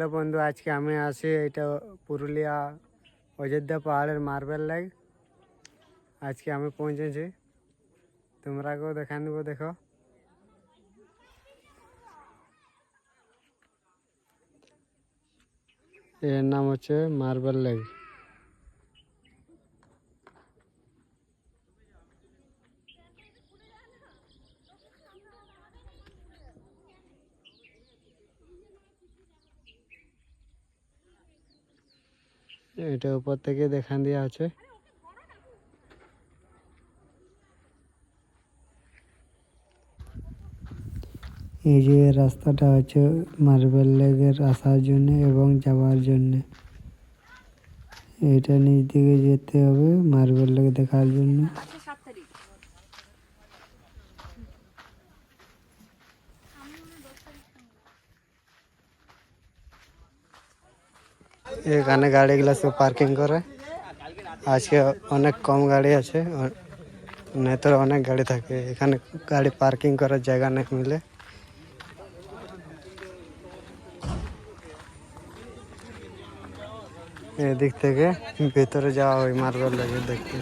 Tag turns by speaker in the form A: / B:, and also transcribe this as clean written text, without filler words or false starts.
A: Hello বন্ধু, আজকে আমি আছি এটা পুরুলিয়া অযোধ্যা পাহাড়ের মার্বেল লেক। আজকে আমি পৌঁছেছি, তোমরাকেও দেখান দেবো। দেখো, এর নাম হচ্ছে মার্বেল লেক। এটা উপর থেকে দেখান দেওয়া আছে। এই যে রাস্তাটা হচ্ছে মার্বেল লেকের আসার জন্য এবং যাওয়ার জন্য। এটা নিচ দিকে যেতে হবে মার্বেল লেক দেখার জন্য। এখানে গাড়িগুলো সব পার্কিং করে। আজকে অনেক কম গাড়ি আছে, নেই তো অনেক গাড়ি থাকে। এখানে গাড়ি পার্কিং করার জায়গা নেই মিলে। এদিক থেকে ভেতরে যাওয়া হয় মার্বেল লেকে দেখতে।